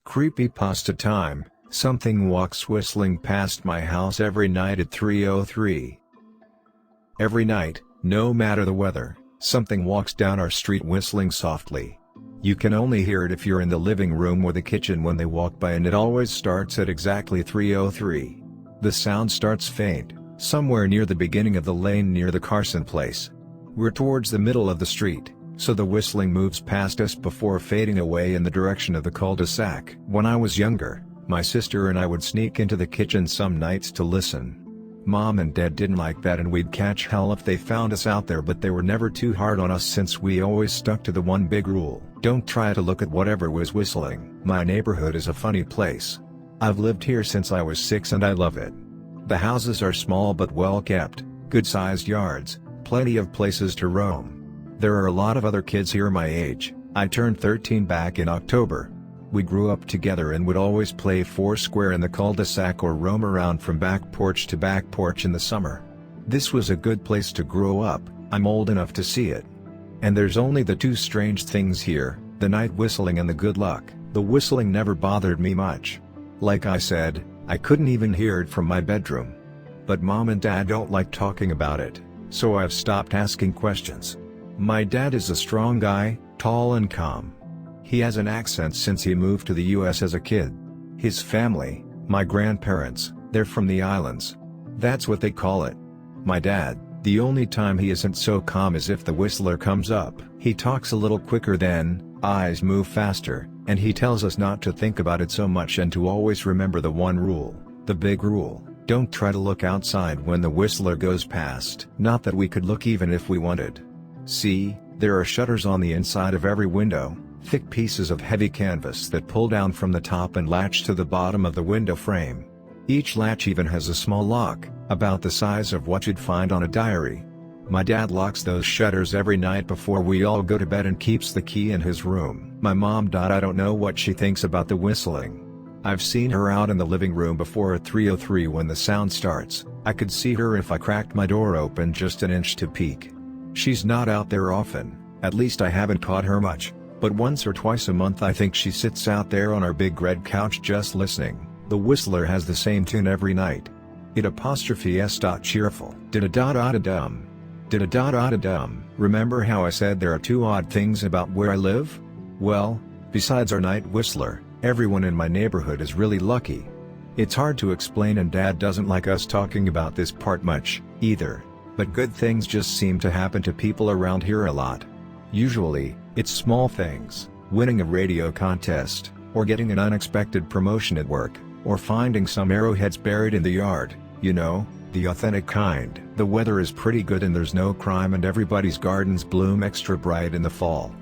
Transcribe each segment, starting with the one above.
Creepypasta time, something walks whistling past my house every night at 3:03. Every night, no matter the weather, something walks down our street whistling softly. You can only hear it if you're in the living room or the kitchen when they walk by, and it always starts at exactly 3:03. The sound starts faint, somewhere near the beginning of the lane near the Carson place. We're towards the middle of the street, so the whistling moves past us before fading away in the direction of the cul-de-sac. When I was younger, my sister and I would sneak into the kitchen some nights to listen. Mom and Dad didn't like that, and we'd catch hell if they found us out there, but they were never too hard on us since we always stuck to the one big rule: don't try to look at whatever was whistling. My neighborhood is a funny place. I've lived here since I was 6 and I love it. The houses are small but well kept, good-sized yards, plenty of places to roam. There are a lot of other kids here my age. I turned 13 back in October. We grew up together and would always play foursquare in the cul-de-sac or roam around from back porch to back porch in the summer. This was a good place to grow up. I'm old enough to see it. And there's only the two strange things here: the night whistling and the good luck. The whistling never bothered me much. Like I said, I couldn't even hear it from my bedroom. But Mom and Dad don't like talking about it, so I've stopped asking questions. My dad is a strong guy, tall and calm. He has an accent since he moved to the US as a kid. His family, my grandparents, they're from the islands. That's what they call it. My dad, the only time he isn't so calm is if the whistler comes up. He talks a little quicker then, eyes move faster, and he tells us not to think about it so much and to always remember the one rule, the big rule: don't try to look outside when the whistler goes past. Not that we could look even if we wanted. See, there are shutters on the inside of every window, thick pieces of heavy canvas that pull down from the top and latch to the bottom of the window frame. Each latch even has a small lock, about the size of what you'd find on a diary. My dad locks those shutters every night before we all go to bed and keeps the key in his room. My mom, I don't know what she thinks about the whistling. I've seen her out in the living room before at 3:03 when the sound starts. I could see her if I cracked my door open just an inch to peek. She's not out there often, at least I haven't caught her much, but once or twice a month I think she sits out there on our big red couch just listening. The whistler has the same tune every night. It''s cheerful. Did-a-da-da-da-dum. Did-a-da-da-da-dum. Remember how I said there are two odd things about where I live? Well, besides our night whistler, everyone in my neighborhood is really lucky. It's hard to explain, and Dad doesn't like us talking about this part much, either. But good things just seem to happen to people around here a lot. Usually, it's small things: winning a radio contest, or getting an unexpected promotion at work, or finding some arrowheads buried in the yard, you know, the authentic kind. The weather is pretty good and there's no crime, and everybody's gardens bloom extra bright in the fall.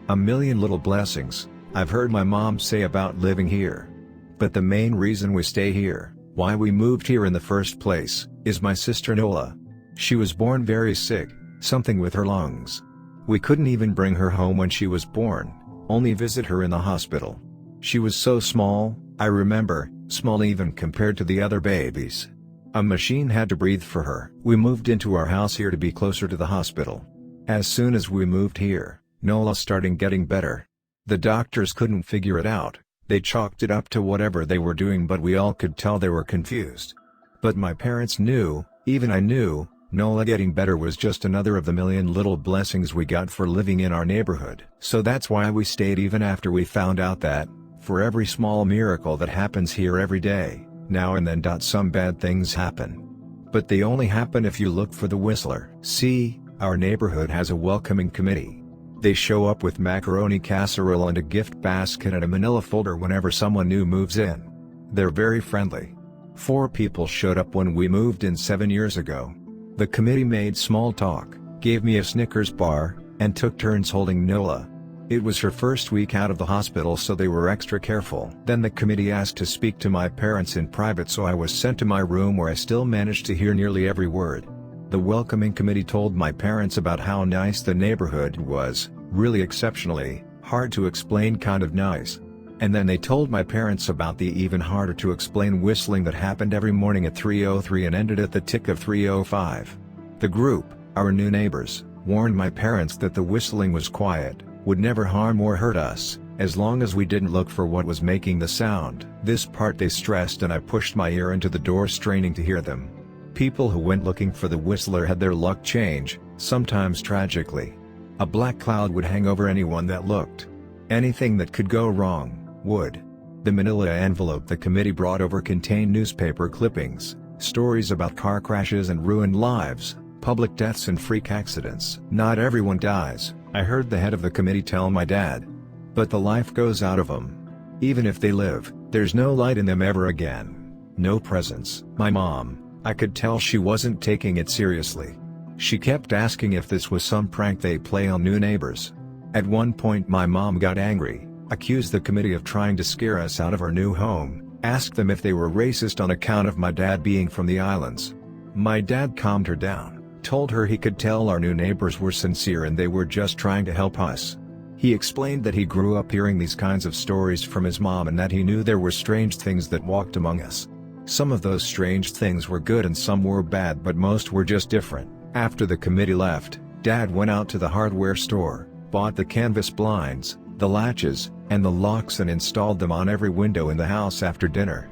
A million little blessings, I've heard my mom say about living here. But the main reason we stay here, why we moved here in the first place, is my sister Nola. She was born very sick, something with her lungs. We couldn't even bring her home when she was born, only visit her in the hospital. She was so small, I remember, small even compared to the other babies. A machine had to breathe for her. We moved into our house here to be closer to the hospital. As soon as we moved here, Nola started getting better. The doctors couldn't figure it out. They chalked it up to whatever they were doing, but we all could tell they were confused. But my parents knew, even I knew, Nola getting better was just another of the million little blessings we got for living in our neighborhood. So that's why we stayed even after we found out that, for every small miracle that happens here every day, now and then some bad things happen. But they only happen if you look for the whistler. See, our neighborhood has a welcoming committee. They show up with macaroni casserole and a gift basket and a manila folder whenever someone new moves in. They're very friendly. 4 people showed up when we moved in 7 years ago. The committee made small talk, gave me a Snickers bar, and took turns holding Nola. It was her first week out of the hospital, so they were extra careful. Then the committee asked to speak to my parents in private, so I was sent to my room where I still managed to hear nearly every word. The welcoming committee told my parents about how nice the neighborhood was, really exceptionally, hard to explain kind of nice. And then they told my parents about the even harder to explain whistling that happened every morning at 3:03 and ended at the tick of 3:05. The group, our new neighbors, warned my parents that the whistling was quiet, would never harm or hurt us, as long as we didn't look for what was making the sound. This part they stressed, and I pushed my ear into the door, straining to hear them. People who went looking for the whistler had their luck change, sometimes tragically. A black cloud would hang over anyone that looked. Anything that could go wrong would. The manila envelope the committee brought over contained newspaper clippings, stories about car crashes and ruined lives, public deaths and freak accidents. "Not everyone dies," I heard the head of the committee tell my dad. "But the life goes out of them. Even if they live, there's no light in them ever again. No presence." My mom, I could tell she wasn't taking it seriously. She kept asking if this was some prank they play on new neighbors. At one point my mom got angry, accused the committee of trying to scare us out of our new home, asked them if they were racist on account of my dad being from the islands. My dad calmed her down, told her he could tell our new neighbors were sincere and they were just trying to help us. He explained that he grew up hearing these kinds of stories from his mom and that he knew there were strange things that walked among us. Some of those strange things were good and some were bad, but most were just different. After the committee left, Dad went out to the hardware store, bought the canvas blinds, the latches, and the locks and installed them on every window in the house after dinner.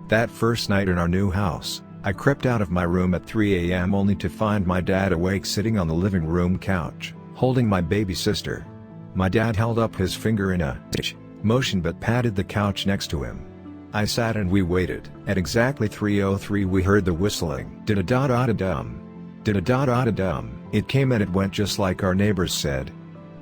That first night in our new house, I crept out of my room at 3 a.m. only to find my dad awake sitting on the living room couch, holding my baby sister. My dad held up his finger in a motion but patted the couch next to him. I sat and we waited. At exactly 3:03 we heard the whistling. Did-a-da-da-da-dum. Did-a-da-da-da-dum. It came and it went just like our neighbors said.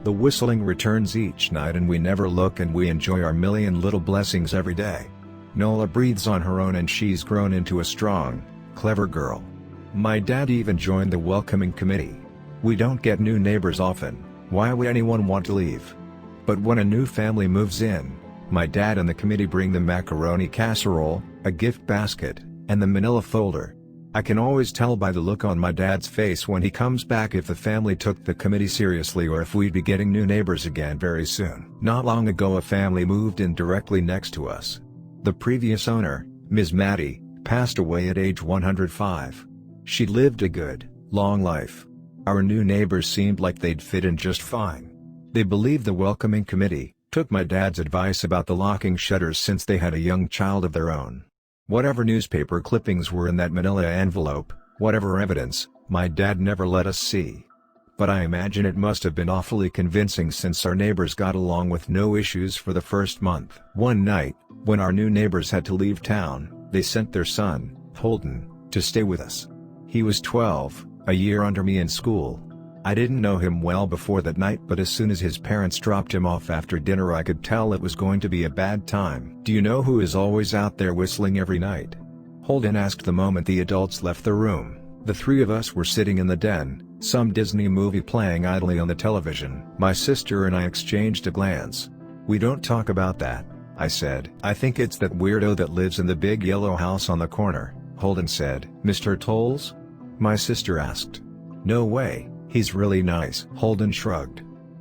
The whistling returns each night and we never look, and we enjoy our million little blessings every day. Nola breathes on her own and she's grown into a strong, clever girl. My dad even joined the welcoming committee. We don't get new neighbors often. Why would anyone want to leave? But when a new family moves in, my dad and the committee bring the macaroni casserole, a gift basket, and the manila folder. I can always tell by the look on my dad's face when he comes back if the family took the committee seriously or if we'd be getting new neighbors again very soon. Not long ago a family moved in directly next to us. The previous owner, Ms. Maddie, passed away at age 105. She lived a good, long life. Our new neighbors seemed like they'd fit in just fine. They believed the welcoming committee, took my dad's advice about the locking shutters since they had a young child of their own. Whatever newspaper clippings were in that manila envelope, whatever evidence, my dad never let us see. But I imagine it must have been awfully convincing since our neighbors got along with no issues for the first month. One night, when our new neighbors had to leave town, they sent their son, Holden, to stay with us. He was 12, a year under me in school. I didn't know him well before that night, but as soon as his parents dropped him off after dinner I could tell it was going to be a bad time. "Do you know who is always out there whistling every night?" Holden asked the moment the adults left the room. The three of us were sitting in the den, some Disney movie playing idly on the television. My sister and I exchanged a glance. "We don't talk about that," I said. "I think it's that weirdo that lives in the big yellow house on the corner," Holden said. "Mr. Tolles?" my sister asked. "No way. He's really nice." Holden shrugged.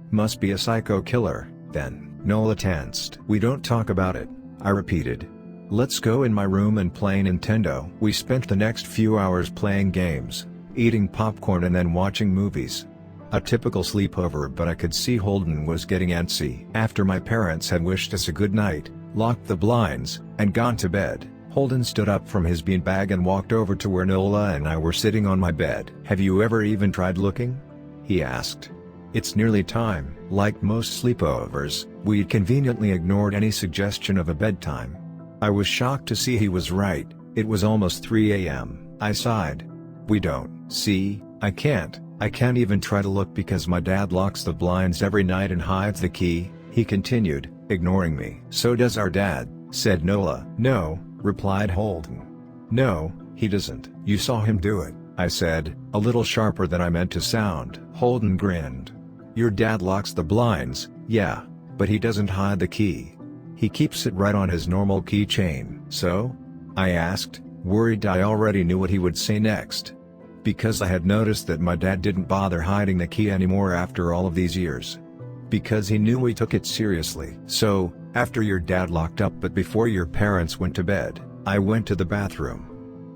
"Must be a psycho killer, then." Nola tensed. "We don't talk about it," I repeated. "Let's go in my room and play Nintendo." We spent the next few hours playing games, eating popcorn and then watching movies. A typical sleepover, but I could see Holden was getting antsy. After my parents had wished us a good night, locked the blinds, and gone to bed, Holden stood up from his beanbag and walked over to where Nola and I were sitting on my bed. "Have you ever even tried looking?" he asked. "It's nearly time." Like most sleepovers, we'd conveniently ignored any suggestion of a bedtime. I was shocked to see he was right. It was almost 3 a.m. I sighed. "We don't." "See, I can't even try to look because my dad locks the blinds every night and hides the key," he continued, ignoring me. "So does our dad," said Nola. "No," replied Holden. "No, he doesn't." "You saw him do it," I said, a little sharper than I meant to sound. Holden grinned. "Your dad locks the blinds, yeah, but he doesn't hide the key. He keeps it right on his normal keychain." "So?" I asked, worried I already knew what he would say next. Because I had noticed that my dad didn't bother hiding the key anymore after all of these years. Because he knew we took it seriously. "So, after your dad locked up but before your parents went to bed, I went to the bathroom.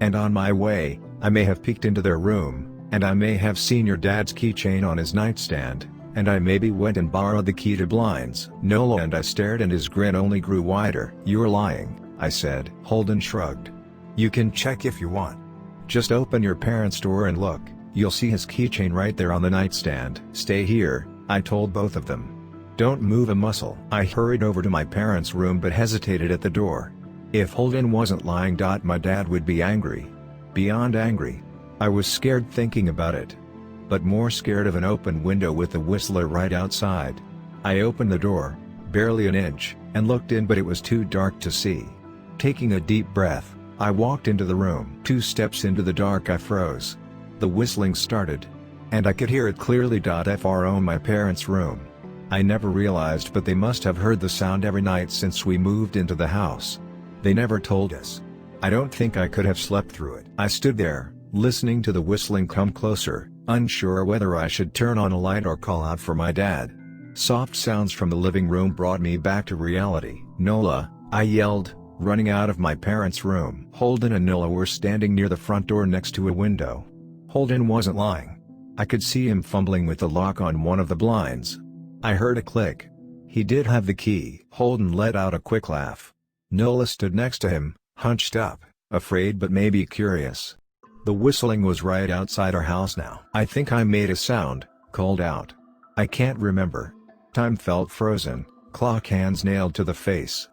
And on my way, I may have peeked into their room, and I may have seen your dad's keychain on his nightstand. and I maybe went and borrowed the key to blinds. Nola and I stared and his grin only grew wider. "You're lying," I said. Holden shrugged. "You can check if you want. Just open your parents' door and look, you'll see his keychain right there on the nightstand." "Stay here," I told both of them. "Don't move a muscle." I hurried over to my parents' room but hesitated at the door. If Holden wasn't lying, my dad would be angry. Beyond angry. I was scared thinking about it. But more scared of an open window with the Whistler right outside. I opened the door, barely an inch, and looked in, but it was too dark to see. Taking a deep breath, I walked into the room. 2 steps into the dark I froze. The whistling started. And I could hear it clearly. From my parents' room. I never realized, but they must have heard the sound every night since we moved into the house. They never told us. I don't think I could have slept through it. I stood there, listening to the whistling come closer, unsure whether I should turn on a light or call out for my dad. Soft sounds from the living room brought me back to reality. "Nola," I yelled, running out of my parents' room. Holden and Nola were standing near the front door next to a window. Holden wasn't lying. I could see him fumbling with the lock on one of the blinds. I heard a click. He did have the key. Holden let out a quick laugh. Nola stood next to him, hunched up, afraid but maybe curious. The whistling was right outside our house now. "I think I made a sound," called out. "I can't remember." Time felt frozen, clock hands nailed to the face.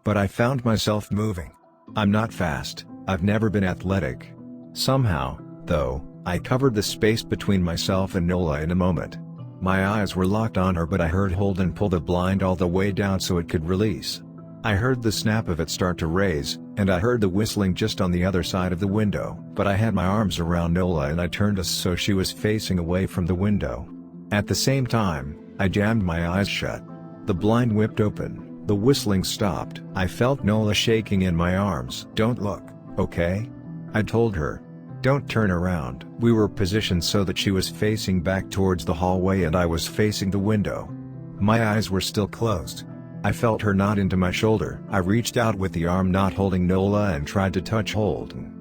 But I found myself moving. I'm not fast, I've never been athletic. Somehow, though, I covered the space between myself and Nola in a moment. My eyes were locked on her, but I heard Holden pull the blind all the way down so it could release. I heard the snap of it start to raise, and I heard the whistling just on the other side of the window. But I had my arms around Nola and I turned us so she was facing away from the window. At the same time, I jammed my eyes shut. The blind whipped open, the whistling stopped. I felt Nola shaking in my arms. "Don't look, okay?" I told her. "Don't turn around." We were positioned so that she was facing back towards the hallway and I was facing the window. My eyes were still closed. I felt her nod into my shoulder. I reached out with the arm not holding Nola and tried to touch Holden.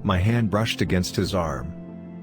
My hand brushed against his arm.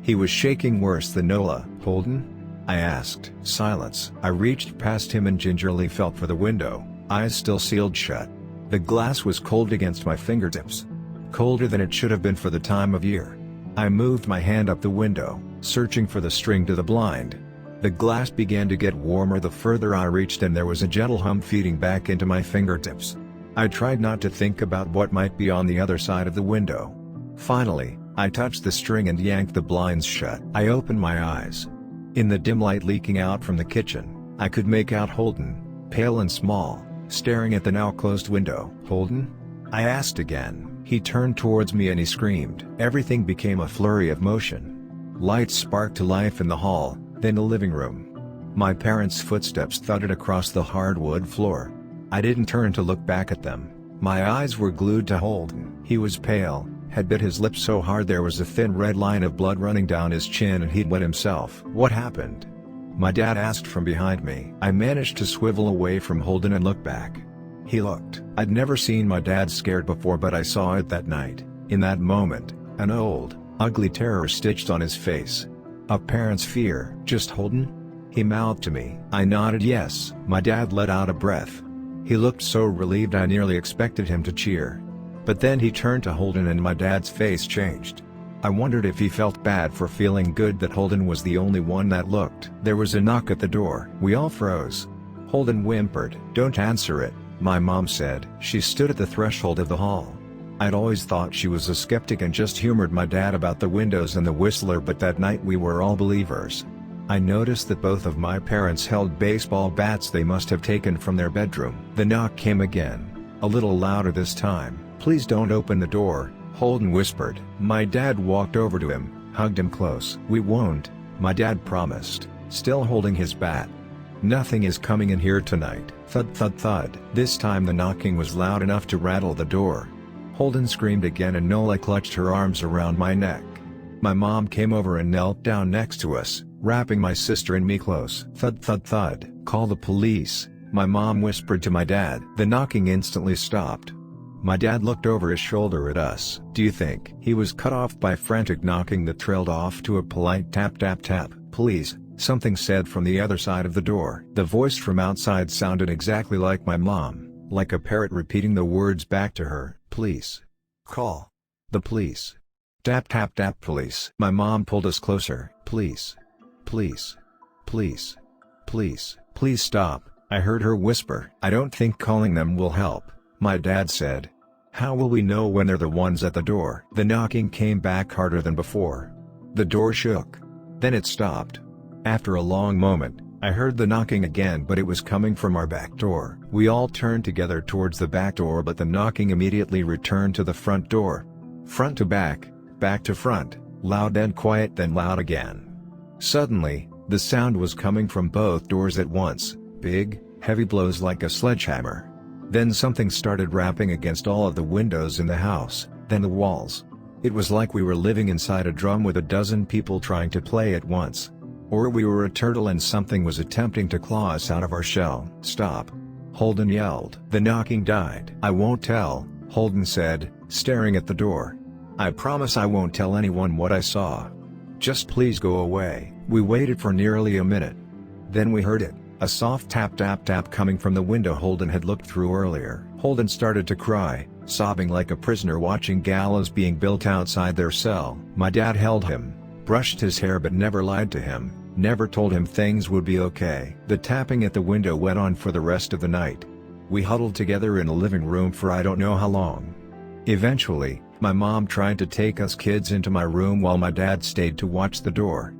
He was shaking worse than Nola. "Holden?" I asked. Silence. I reached past him and gingerly felt for the window, eyes still sealed shut. The glass was cold against my fingertips. Colder than it should have been for the time of year. I moved my hand up the window, searching for the string to the blind. The glass began to get warmer the further I reached, and there was a gentle hum feeding back into my fingertips. I tried not to think about what might be on the other side of the window. Finally, I touched the string and yanked the blinds shut. I opened my eyes. In the dim light leaking out from the kitchen, I could make out Holden, pale and small, staring at the now closed window. "Holden?" I asked again. He turned towards me and he screamed. Everything became a flurry of motion. Lights sparked to life in the hall, then the living room. My parents' footsteps thudded across the hardwood floor. I didn't turn to look back at them. My eyes were glued to Holden. He was pale, had bit his lip so hard there was a thin red line of blood running down his chin, and he'd wet himself. "What happened?" my dad asked from behind me. I managed to swivel away from Holden and look back. He looked. I'd never seen my dad scared before, but I saw it that night. In that moment, an old, ugly terror stitched on his face. A parent's fear. "Just Holden?" he mouthed to me. I nodded yes. My dad let out a breath. He looked so relieved I nearly expected him to cheer. But then he turned to Holden and my dad's face changed. I wondered if he felt bad for feeling good that Holden was the only one that looked. There was a knock at the door. We all froze. Holden whimpered. "Don't answer it," my mom said. She stood at the threshold of the hall. I'd always thought she was a skeptic and just humored my dad about the windows and the Whistler, but that night we were all believers. I noticed that both of my parents held baseball bats they must have taken from their bedroom. The knock came again, a little louder this time. "Please don't open the door," Holden whispered. My dad walked over to him, hugged him close. "We won't," my dad promised, still holding his bat. "Nothing is coming in here tonight." Thud thud thud. This time the knocking was loud enough to rattle the door. Holden screamed again and Nola clutched her arms around my neck. My mom came over and knelt down next to us, wrapping my sister and me close. Thud thud thud. "Call the police," my mom whispered to my dad. The knocking instantly stopped. My dad looked over his shoulder at us. "Do you think?" He was cut off by frantic knocking that trailed off to a polite tap tap tap. "Please, Something said from the other side of the door. The voice from outside sounded exactly like my mom, like a parrot repeating the words back to her. Police. Call. The police. Tap tap tap police. My mom pulled us closer. Please. Please. Please. Please. Please stop, I heard her whisper. I don't think calling them will help, my dad said. How will we know when they're the ones at the door? The knocking came back harder than before. The door shook. Then it stopped. After a long moment, I heard the knocking again, but it was coming from our back door. We all turned together towards the back door, but the knocking immediately returned to the front door. Front to back to front, loud and quiet, then loud again. Suddenly, the sound was coming from both doors at once, big, heavy blows like a sledgehammer. Then something started rapping against all of the windows in the house, then the walls. It was like we were living inside a drum with a dozen people trying to play at once. Or we were a turtle and something was attempting to claw us out of our shell. Stop! Holden yelled. The knocking died. I won't tell, Holden said, staring at the door. I promise I won't tell anyone what I saw. Just please go away. We waited for nearly a minute. Then we heard it, a soft tap tap tap coming from the window Holden had looked through earlier. Holden started to cry, sobbing like a prisoner watching gallows being built outside their cell. My dad held him, brushed his hair but never lied to him, never told him things would be okay. The tapping at the window went on for the rest of the night. We huddled together in the living room for I don't know how long. Eventually, my mom tried to take us kids into my room while my dad stayed to watch the door.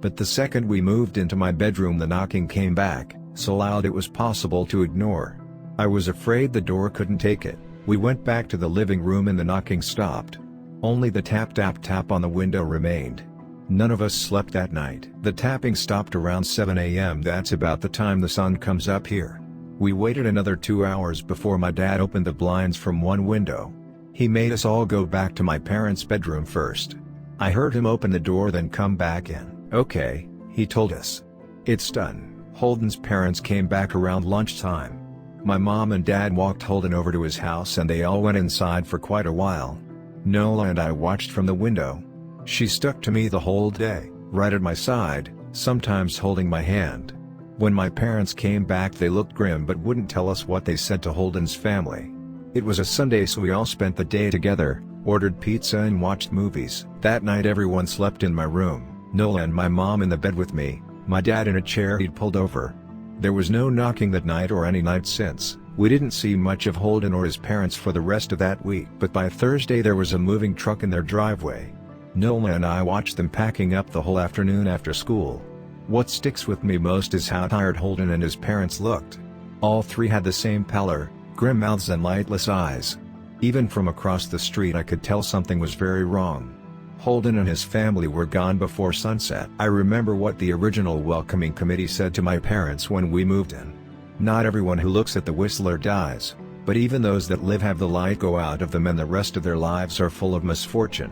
But the second we moved into my bedroom, the knocking came back, so loud it was possible to ignore. I was afraid the door couldn't take it. We went back to the living room and the knocking stopped. Only the tap tap tap on the window remained. None of us slept that night. The tapping stopped around 7 a.m. That's about the time the sun comes up here. We waited another 2 hours before my dad opened the blinds from one window. He made us all go back to my parents' bedroom first. I heard him open the door then come back in. Okay, he told us. It's done. Holden's parents came back around lunchtime. My mom and dad walked Holden over to his house and they all went inside for quite a while. Nola and I watched from the window. She stuck to me the whole day, right at my side, sometimes holding my hand. When my parents came back they looked grim but wouldn't tell us what they said to Holden's family. It was a Sunday so we all spent the day together, ordered pizza and watched movies. That night everyone slept in my room, Nola and my mom in the bed with me, my dad in a chair he'd pulled over. There was no knocking that night or any night since. We didn't see much of Holden or his parents for the rest of that week. But by Thursday there was a moving truck in their driveway. Nola and I watched them packing up the whole afternoon after school. What sticks with me most is how tired Holden and his parents looked. All three had the same pallor, grim mouths and lightless eyes. Even from across the street I could tell something was very wrong. Holden and his family were gone before sunset. I remember what the original welcoming committee said to my parents when we moved in. Not everyone who looks at the Whistler dies, but even those that live have the light go out of them and the rest of their lives are full of misfortune.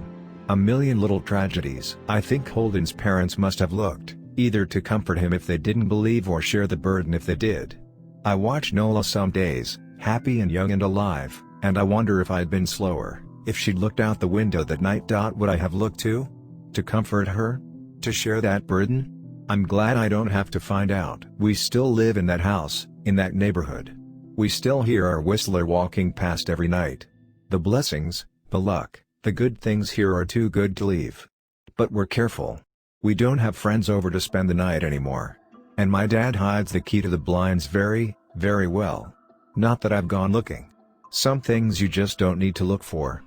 A million little tragedies. I think Holden's parents must have looked, either to comfort him if they didn't believe or share the burden if they did. I watch Nola some days, happy and young and alive, and I wonder if I'd been slower, if she'd looked out the window that night. Would I have looked too? To comfort her? To share that burden? I'm glad I don't have to find out. We still live in that house, in that neighborhood. We still hear our Whistler walking past every night. The blessings, the luck, the good things here are too good to leave. But we're careful. We don't have friends over to spend the night anymore. And my dad hides the key to the blinds very, very well. Not that I've gone looking. Some things you just don't need to look for.